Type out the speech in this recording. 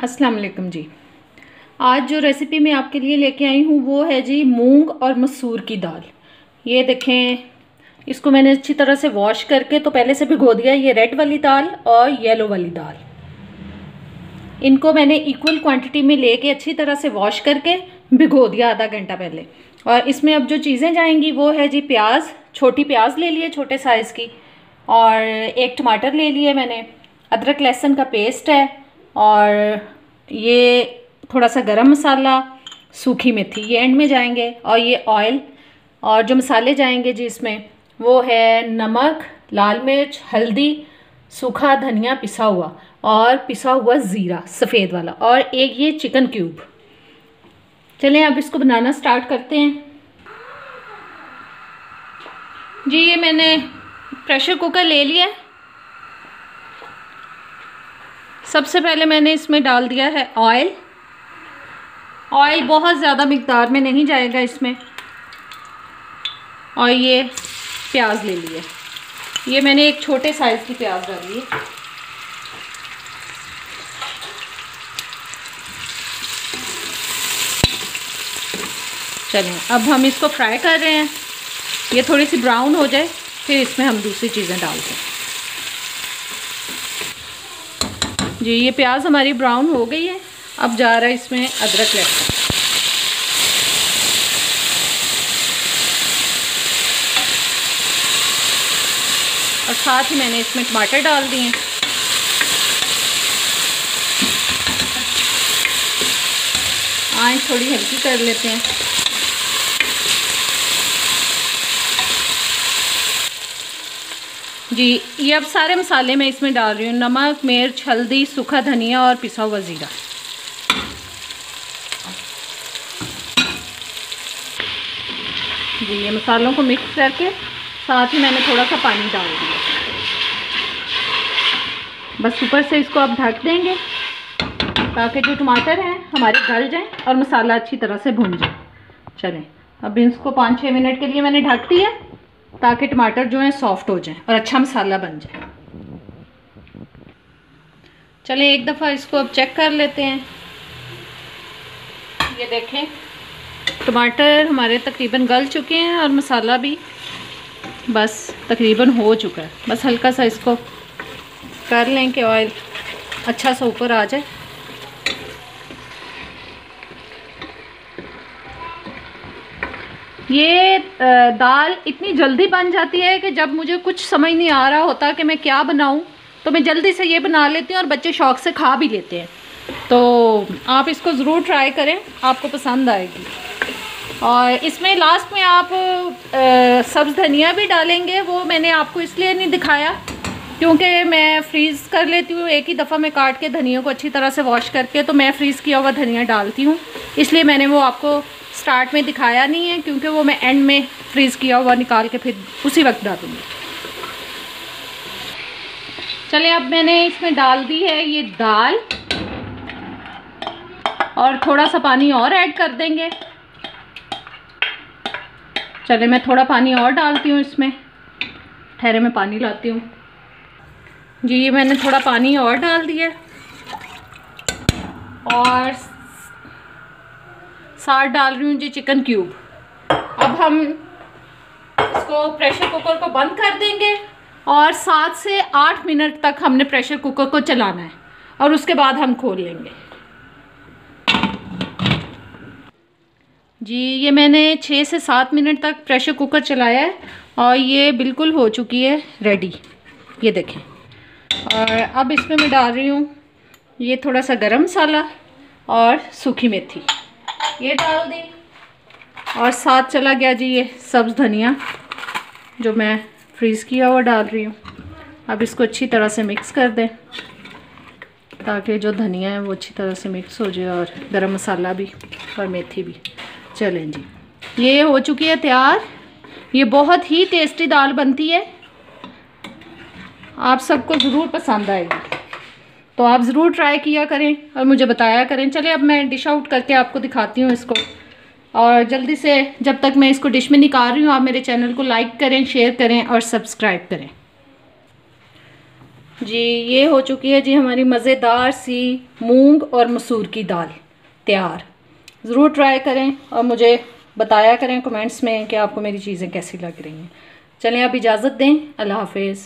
अस्सलाम वालेकुम जी। आज जो रेसिपी मैं आपके लिए लेके आई हूँ वो है जी मूंग और मसूर की दाल। ये देखें, इसको मैंने अच्छी तरह से वॉश करके तो पहले से भिगो दिया। ये रेड वाली दाल और येलो वाली दाल, इनको मैंने इक्वल क्वांटिटी में लेके अच्छी तरह से वॉश करके भिगो दिया आधा घंटा पहले। और इसमें अब जो चीज़ें जाएंगी वो है जी प्याज, छोटी प्याज ले लिए छोटे साइज़ की, और एक टमाटर ले लिए मैंने, अदरक लहसुन का पेस्ट है, और ये थोड़ा सा गरम मसाला, सूखी मेथी, ये एंड में जाएंगे। और ये ऑयल, और जो मसाले जाएंगे जी इसमें वो है नमक, लाल मिर्च, हल्दी, सूखा धनिया पिसा हुआ, और पिसा हुआ ज़ीरा सफ़ेद वाला, और एक ये चिकन क्यूब। चलें अब इसको बनाना स्टार्ट करते हैं जी। ये मैंने प्रेशर कुकर ले लिया है। सबसे पहले मैंने इसमें डाल दिया है ऑयल। ऑयल बहुत ज़्यादा मिकदार में नहीं जाएगा इसमें। और ये प्याज ले लिए, ये मैंने एक छोटे साइज़ की प्याज डाली है। चलें अब हम इसको फ्राई कर रहे हैं, ये थोड़ी सी ब्राउन हो जाए फिर इसमें हम दूसरी चीज़ें डालते हैं जी। ये प्याज हमारी ब्राउन हो गई है। अब जा रहा है इसमें अदरक लहसुन, और साथ ही मैंने इसमें टमाटर डाल दिए हैं। आँच थोड़ी हल्की कर लेते हैं। जी ये अब सारे मसाले मैं इसमें डाल रही हूँ, नमक, मिर्च, हल्दी, सूखा धनिया और पिसा हुआ ज़ीरा। जी ये मसालों को मिक्स करके साथ ही मैंने थोड़ा सा पानी डाल दिया। बस ऊपर से इसको अब ढक देंगे ताकि जो टमाटर हैं हमारे गल जाएं और मसाला अच्छी तरह से भुन जाए। चलें अब इसको 5-6 मिनट के लिए मैंने ढक दिया ताकि टमाटर जो है सॉफ्ट हो जाए और अच्छा मसाला बन जाए। चलें एक दफ़ा इसको अब चेक कर लेते हैं। ये देखें टमाटर हमारे तकरीबन गल चुके हैं और मसाला भी बस तकरीबन हो चुका है। बस हल्का सा इसको कर लें कि ऑयल अच्छा सा ऊपर आ जाए। ये दाल इतनी जल्दी बन जाती है कि जब मुझे कुछ समझ नहीं आ रहा होता कि मैं क्या बनाऊं तो मैं जल्दी से ये बना लेती हूँ और बच्चे शौक़ से खा भी लेते हैं। तो आप इसको ज़रूर ट्राई करें, आपको पसंद आएगी। और इसमें लास्ट में आप सब्ज़ धनिया भी डालेंगे, वो मैंने आपको इसलिए नहीं दिखाया क्योंकि मैं फ्रीज़ कर लेती हूँ एक ही दफ़ा में काट के धनिया को अच्छी तरह से वॉश करके, तो मैं फ्रीज़ किया हुआ धनिया डालती हूँ, इसलिए मैंने वो आपको स्टार्ट में दिखाया नहीं है क्योंकि वो मैं एंड में फ्रीज़ किया हुआ निकाल के फिर उसी वक्त डालूँगी। चलिए अब मैंने इसमें डाल दी है ये दाल, और थोड़ा सा पानी और ऐड कर देंगे। चलिए मैं थोड़ा पानी और डालती हूँ इसमें, ठहरे मैं पानी लाती हूँ जी। ये मैंने थोड़ा पानी और डाल दिया और साथ डाल रही हूँ जी चिकन क्यूब। अब हम इसको प्रेशर कुकर को बंद कर देंगे और 7 से 8 मिनट तक हमने प्रेशर कुकर को चलाना है और उसके बाद हम खोल लेंगे जी। ये मैंने 6 से 7 मिनट तक प्रेशर कुकर चलाया है और ये बिल्कुल हो चुकी है रेडी, ये देखें। और अब इसमें मैं डाल रही हूँ ये थोड़ा सा गरम मसाला और सूखी मेथी, ये डाल दी, और साथ चला गया जी ये सब्ज़ धनिया जो मैं फ्रीज़ किया हुआ डाल रही हूँ। अब इसको अच्छी तरह से मिक्स कर दें ताकि जो धनिया है वो अच्छी तरह से मिक्स हो जाए, और गरम मसाला भी और मेथी भी। चलें जी ये हो चुकी है तैयार। ये बहुत ही टेस्टी दाल बनती है, आप सबको ज़रूर पसंद आएगी, तो आप ज़रूर ट्राई किया करें और मुझे बताया करें। चलिए अब मैं डिश आउट करके आपको दिखाती हूँ इसको, और जल्दी से जब तक मैं इसको डिश में निकाल रही हूँ आप मेरे चैनल को लाइक करें, शेयर करें और सब्सक्राइब करें। जी ये हो चुकी है जी हमारी मज़ेदार सी मूंग और मसूर की दाल तैयार। ज़रूर ट्राई करें और मुझे बताया करें कमेंट्स में कि आपको मेरी चीज़ें कैसी लग रही हैं। चलें अब इजाज़त दें, अल्लाह हाफिज़।